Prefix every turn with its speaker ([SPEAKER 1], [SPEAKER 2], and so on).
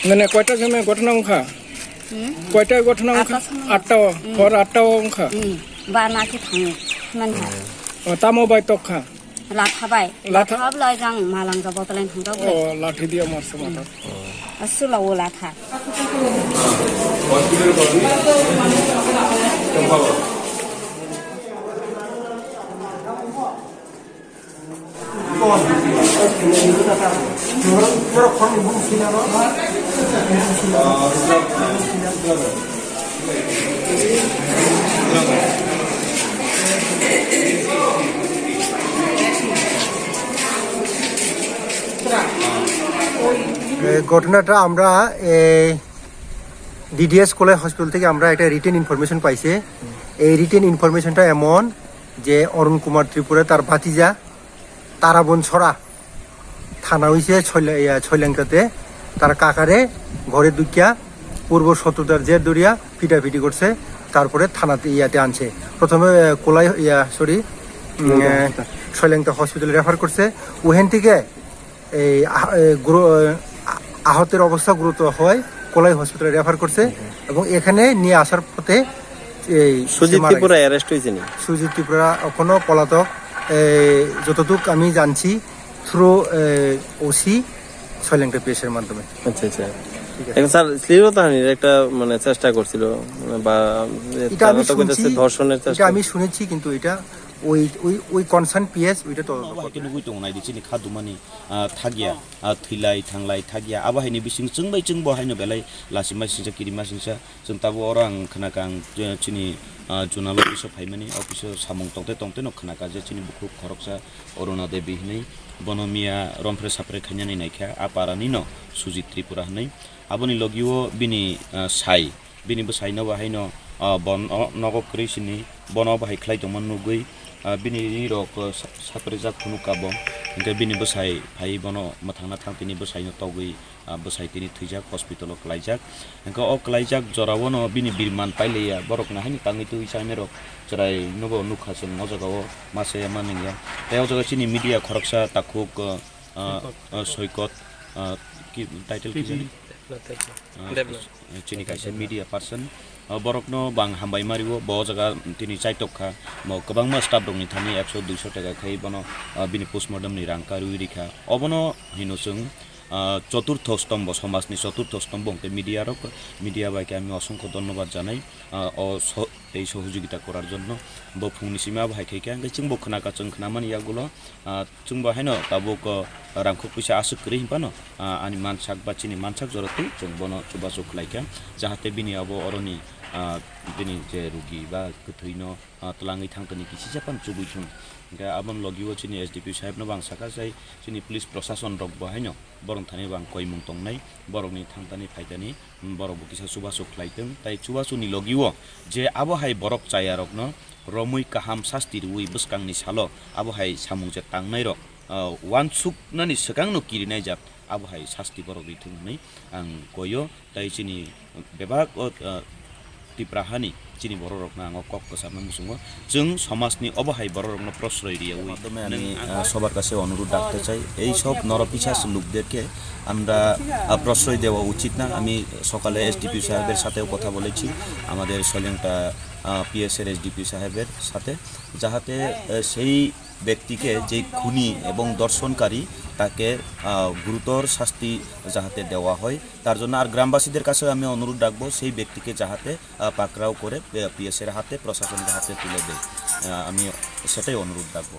[SPEAKER 1] মানে কয়টা সময় ঘটনা অংখা কয়টা ঘটনা অংখা 8টা হর 8টা অংখা
[SPEAKER 2] বা নাকি থাঙো মানহা
[SPEAKER 1] তামো বাই তখা
[SPEAKER 2] লাথাबाय लाथाबाय जों मालांगा बतलाइन थांदो
[SPEAKER 1] ও লাঠি দিয়ে মারছে মাথা
[SPEAKER 2] আসুलावो लाथा
[SPEAKER 3] ঘটনাটা আমরা ডিডিএস কলেজ হসপিটাল থেকে আমরা একটা রিটেন ইনফরমেশন পাইছে। এই রিটেন ইনফরমেশনটা এমন যে অরুণ কুমার ত্রিপুরা তার ভাতিজা তারাবন ছড়া থানা হয়েছে ছয়লাংটাতে তার কাকারে ঘরে দুকিয়া পূর্ব শত্রুতার জের দরিয়া ফিটাফিটি করছে। তারপরে থানাতে ইয়াতে আনছে, প্রথমে কোলাই ছয়লাংটা হসপিটালে রেফার করছে। ওখান থেকে এই আহতের অবস্থা গুরুতর হয়, কোলাই হসপিটালে রেফার করছে এবং এখানে নিয়ে আসার পথে এই
[SPEAKER 4] সুজিত ত্রিপুরা অ্যারেস্ট হয়েছে।
[SPEAKER 3] সুজিত ত্রিপুরা এখনো পলাতক, যতটুক আমি জানছি থ্রু ওসি ছয়লাংটা পিএসের মাধ্যমে।
[SPEAKER 4] আচ্ছা আচ্ছা, এখন স্যার শ্লীলতাহানির একটা মানে চেষ্টা করছিল বা ধর্ষণের চেষ্টা
[SPEAKER 3] আমি শুনেছি, কিন্তু এটা ওই কনসার্ন পিএস ওইটা তদন্ত
[SPEAKER 5] করতে নুই তো নাই দিছিনি খাদুমানি থাগিয়া থিলাই থাংলাই থাগিয়া আবাहायनि बिसिं जोंबाय जों बहायनो बेलाय लासिमा सिंसा किरिमा सिंसा जों ताबो अरां खोनाकां चिनि जुनाल अफिसाव फाइमानि अफिसाव सामं तंते न खोनाका जे चिनि बुखु खरकसा अरुणा देबि हनै बनमिया रमफ्रे साप्रे खान्यानि नायखा आपारानि न सुजित त्रिपुरा हनै आबनि लगियो बिनि साइ बिनिबो साइनो बाहायनो बन नगक्रिसिनि बन बाहाय ख्लाइदोंमोन नुगै बिनि रक साप्रे जा खुनुकाबो ओंके बिनि बसाय फाइ बन मथांना थांतिनि बसायनो तगै बसायतिनि थैजाक हस्पिटालाव क्लाइजाक ओंके अ क्लाइजाक जरावनो बिनि बिरमान पाइलेया बरक नाहायनि तांनि तु इसाने रक जराय नुबो नुखासों नजगाव मासे मानिया तेव जगा चिनि मीडिया खरकसा ताकुक सयकत कि टाइटल कि चिनि काइसे मीडिया पर्सन बरकनो बां हामबाय मारिवो ब जगा तिनि चाइटकखा गोबां स्टाफ दंनि थानि 100-200 टाका खाइ बनो बिनि पोस्टमर्टमनि रां कारुइ रिखा अबनो हिनो जों चतुर्थ स्तम्भ समाजनि चतुर्थ स्तम्भ अंके মিডিয়া বাইকে আমি অসংখ্য ধন্যবাদ জানাই এই সহযোগিতা করার জন্য বফুংনি সিমা ভাই খাইকে আঙ্গে চিং বখনাকা চং খানামানি ইয়াগুলো চুং বাহাইনো তাবুক রাংখো পয়সা আসুক করি হিপানো আনি মানসাক বা চিনি মানসাক জরতে চং বনো চুবাসুক লাইকা जाहाथे बिनि अब अरनि बिनि जे रुगि बा गोथैनो तलाङै थांतनि किसि जापान चुबैथुं गा आबन लगियो चिनि एसडीपी साहेब न बां साका जाय चिनि पुलिस प्रशासन रक बहायनो बरं थानि बां कयमुं तंनाय बरंनि थांतानि फायदानि बरं बुकिसा सुबासुक लाइतों ताइ चुबासुनि लगियो जे आबहाय बरक चायारकनो रमुइ काहाम शास्ति रुइ बसकांनि सालो आबहाय सामुंजे तांनाय रक वान सुक ननि सकांनो किरिनाय जाब आबहाय शास्ति बरक दैथुंनै आं गयो ताइ चिनि बेबाक टिप्राहानि चिनि बर रकना आं कक कसाबना मुसुङो जों समाजनि अबहाय बर रकनो प्रश्रय दिया माध्यमे আমি সবার কাছে অনুরোধ রাখতে চাই এই সব নরপিশাচ লোকদেরকে আমরা প্রশ্রয় দেওয়া উচিত না। আমি সকালে এসডিপি সাহেবের সাথেও কথা বলেছি, আমাদের ছয়লাংটা পিএসের এসডিপি সাহেবের সাথে, যাহাতে সেই ব্যক্তিকে যে খুনি এবং দর্শনকারী তাকে গুরুতর শাস্তি যাহাতে দেওয়া হয় তার জন্য। আর গ্রামবাসীদের কাছে আমি অনুরোধ রাখবো সেই ব্যক্তিকে যাহাতে পাকড়াও করে পিএসের হাতে প্রশাসনের হাতে তুলে দেয়, আমি সেটাই অনুরোধ রাখবো।